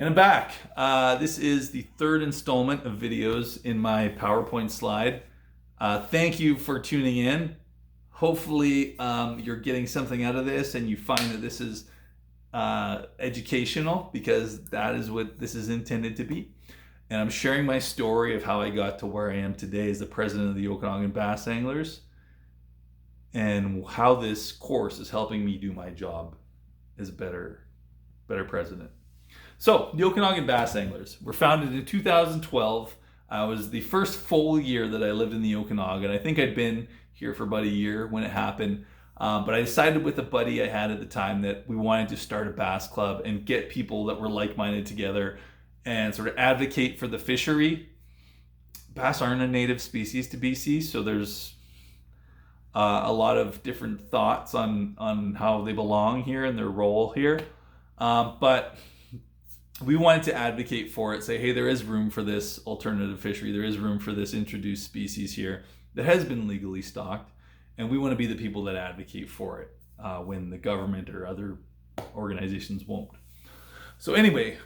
And I'm back. This is the third installment of videos in my PowerPoint slide. Thank you for tuning in. Hopefully you're getting something out of this and you find that this is educational, because that is what this is intended to be. And I'm sharing my story of how I got to where I am today as the president of the Okanagan Bass Anglers, and how this course is helping me do my job as a better president. So, the Okanagan Bass Anglers were founded in 2012. It was the first full year that I lived in the Okanagan. I think I'd been here for about a year when it happened. But I decided with a buddy I had at the time that we wanted to start a bass club and get people that were like-minded together and sort of advocate for the fishery. Bass aren't a native species to BC, so there's a lot of different thoughts on how they belong here and their role here. But we wanted to advocate for it, say, hey, there is room for this alternative fishery. There is room for this introduced species here that has been legally stocked. And we want to be the people that advocate for it when the government or other organizations won't. So anyway,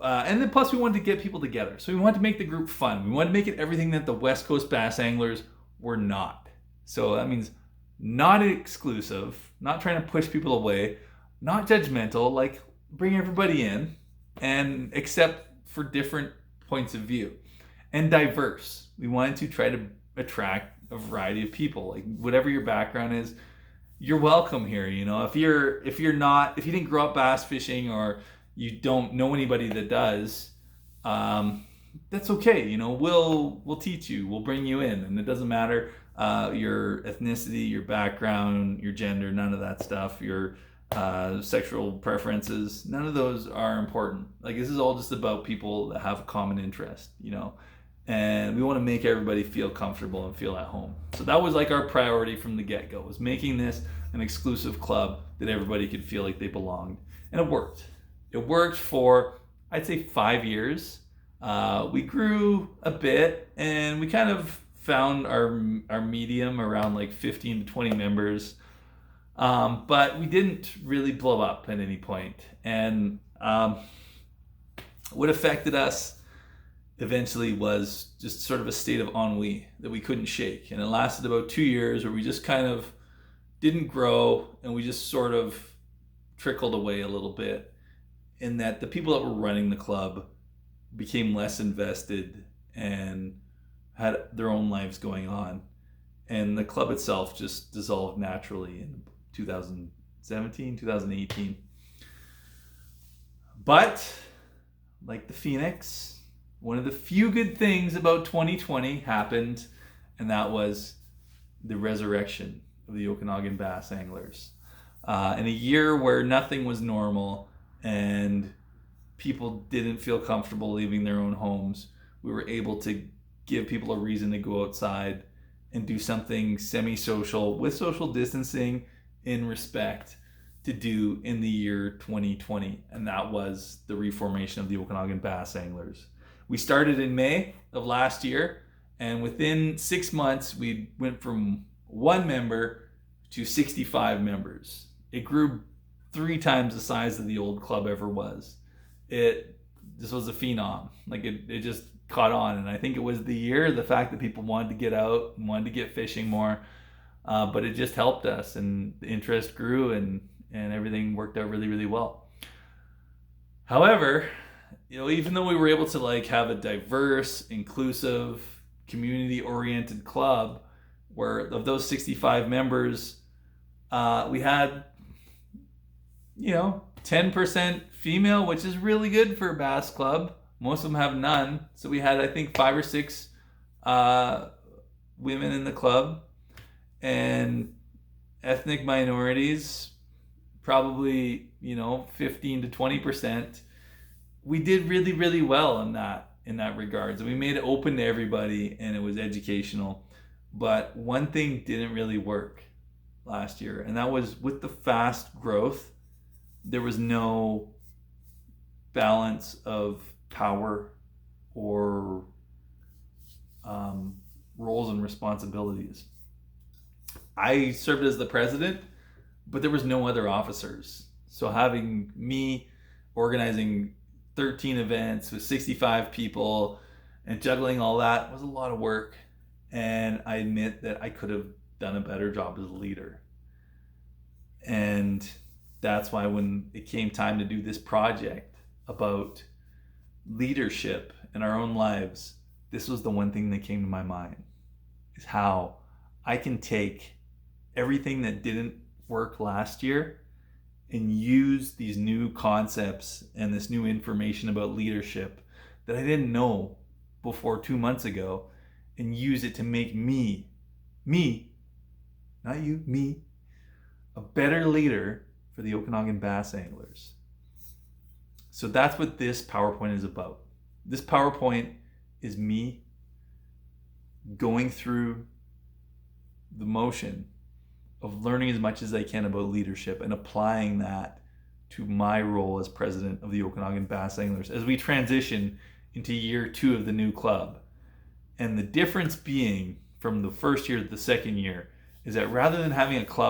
and then plus we wanted to get people together. So we wanted to make the group fun. We wanted to make it everything that the West Coast Bass Anglers were not. So that means not exclusive, not trying to push people away, not judgmental, like bring everybody in and accept for different points of view, and diverse. We wanted to try to attract a variety of people, like whatever your background is, you're welcome here. You know, if you didn't grow up bass fishing, or you don't know anybody that does, that's okay. You know, we'll teach you, we'll bring you in, and it doesn't matter your ethnicity, your background, your gender, none of that stuff, your sexual preferences, none of those are important. Like, this is all just about people that have a common interest, you know, and we want to make everybody feel comfortable and feel at home. So that was like our priority from the get-go, was making this an exclusive club that everybody could feel like they belonged. And it worked. It worked for, I'd say, 5 years. We grew a bit, and we kind of found our medium around like 15 to 20 members. But we didn't really blow up at any point. And what affected us eventually was just sort of a state of ennui that we couldn't shake. And it lasted about 2 years where we just kind of didn't grow, and we just sort of trickled away a little bit, in that the people that were running the club became less invested and had their own lives going on. And the club itself just dissolved naturally in 2017, 2018. But like the Phoenix, one of the few good things about 2020 happened, and that was the resurrection of the Okanagan Bass Anglers. In a year where nothing was normal and people didn't feel comfortable leaving their own homes, we were able to give people a reason to go outside and do something semi-social with social distancing in respect to do in the year 2020. And that was the reformation of the Okanagan Bass Anglers. We started in May of last year, and within 6 months we went from 1 member to 65 members. It grew 3 times the size of the old club ever was. This was a phenom. Like, it just caught on, and I think it was the fact that people wanted to get out and wanted to get fishing more. But it just helped us, and the interest grew, and everything worked out really, really well. However, you know, even though we were able to like have a diverse, inclusive, community-oriented club, where of those 65 members, we had, 10% female, which is really good for a bass club. Most of them have none. So we had, I think, 5 or 6 women in the club. And ethnic minorities, probably, 15 to 20%. We did really, really well in that regard. So we made it open to everybody, and it was educational. But one thing didn't really work last year, and that was with the fast growth, there was no balance of power or roles and responsibilities. I served as the president, but there was no other officers. So having me organizing 13 events with 65 people, and juggling all that was a lot of work. And I admit that I could have done a better job as a leader. And that's why when it came time to do this project about leadership in our own lives, this was the one thing that came to my mind, is how I can take everything that didn't work last year and use these new concepts and this new information about leadership that I didn't know before 2 months ago, and use it to make me, not you, me, a better leader for the Okanagan Bass Anglers. So that's what this PowerPoint is about. This PowerPoint is me going through the motion of learning as much as I can about leadership and applying that to my role as president of the Okanagan Bass Anglers as we transition into year 2 of the new club. And the difference being from the first year to the second year is that rather than having a club